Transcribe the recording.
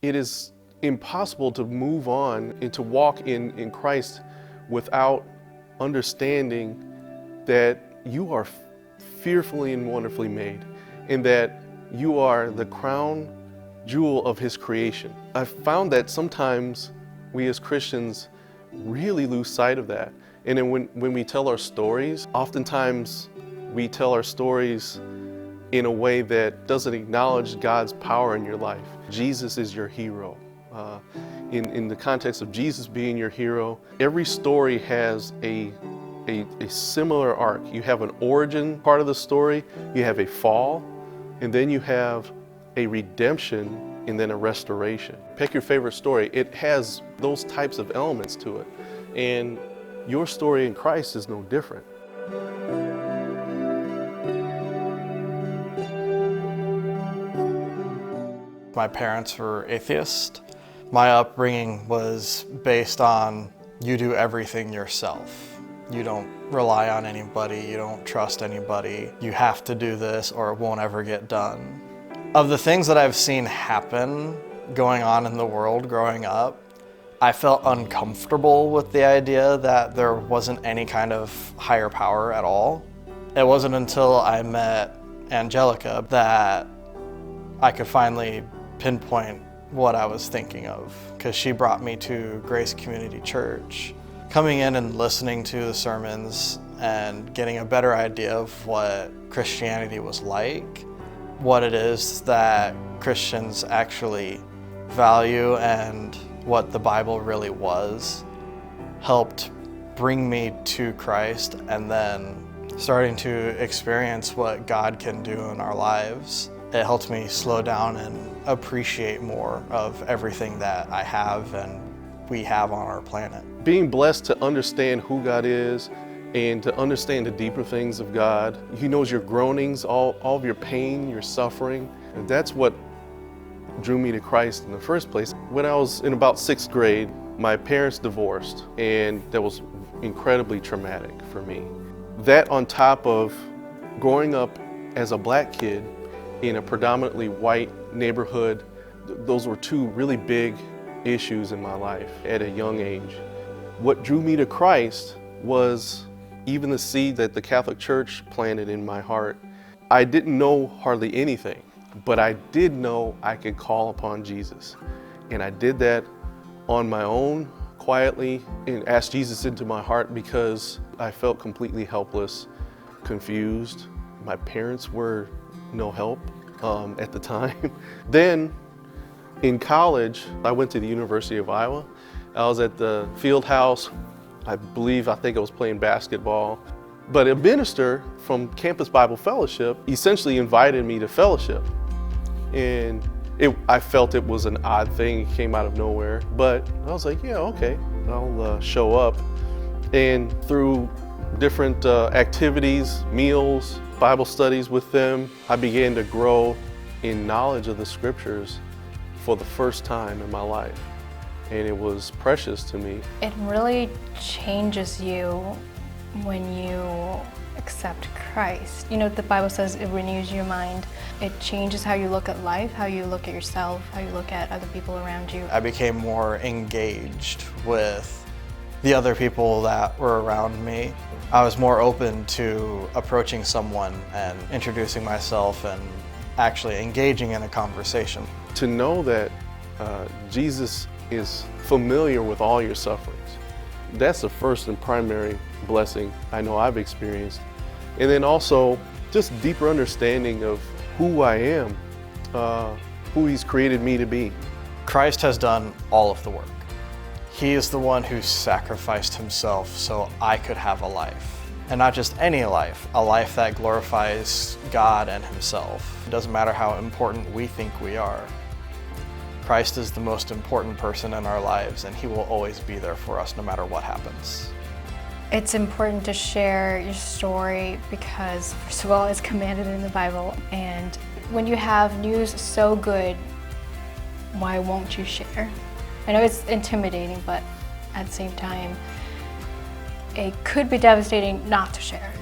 It is impossible to move on and to walk in Christ without understanding that you are fearfully and wonderfully made, and that you are the crown jewel of His creation. I've found that sometimes we as Christians really lose sight of that. And then when we tell our stories, oftentimes we tell our stories in a way that doesn't acknowledge God's power in your life. Jesus is your hero. In the context of Jesus being your hero, every story has a similar arc. You have an origin part of the story, you have a fall, and then you have a redemption and then a restoration. Pick your favorite story. It has those types of elements to it. And your story in Christ is no different. My parents were atheists. My upbringing was based on you do everything yourself. You don't rely on anybody, you don't trust anybody. You have to do this or it won't ever get done. Of the things that I've seen happen going on in the world growing up, I felt uncomfortable with the idea that there wasn't any kind of higher power at all. It wasn't until I met Angelica that I could finally pinpoint what I was thinking of, because she brought me to Grace Community Church. Coming in and listening to the sermons and getting a better idea of what Christianity was like, what it is that Christians actually value and what the Bible really was, helped bring me to Christ, and then starting to experience what God can do in our lives. It helped me slow down and appreciate more of everything that I have and we have on our planet. Being blessed to understand who God is and to understand the deeper things of God. He knows your groanings, all of your pain, your suffering. And that's what drew me to Christ in the first place. When I was in about 6th grade, my parents divorced, and that was incredibly traumatic for me. That on top of growing up as a black kid in a predominantly white neighborhood, those were two really big issues in my life at a young age. What drew me to Christ was even the seed that the Catholic Church planted in my heart. I didn't know hardly anything, but I did know I could call upon Jesus. And I did that on my own, quietly, and asked Jesus into my heart because I felt completely helpless, confused. My parents were no help at the time. Then in college, I went to the University of Iowa. I was at the field house. I think I was playing basketball. But a minister from Campus Bible Fellowship essentially invited me to fellowship. And I felt it was an odd thing. It came out of nowhere. But I was like, yeah, okay, I'll show up. And through different activities, meals, Bible studies with them, I began to grow in knowledge of the scriptures for the first time in my life. And it was precious to me. It really changes you when you accept Christ. You know, the Bible says it renews your mind. It changes how you look at life, how you look at yourself, how you look at other people around you. I became more engaged with the other people that were around me. I was more open to approaching someone and introducing myself and actually engaging in a conversation. To know that Jesus is familiar with all your sufferings, that's the first and primary blessing I know I've experienced. And then also just deeper understanding of who I am, who He's created me to be. Christ has done all of the work. He is the one who sacrificed Himself so I could have a life. And not just any life, a life that glorifies God and Himself. It doesn't matter how important we think we are. Christ is the most important person in our lives, and He will always be there for us no matter what happens. It's important to share your story because, first of all, it's commanded in the Bible. And when you have news so good, why won't you share? I know it's intimidating, but at the same time, it could be devastating not to share.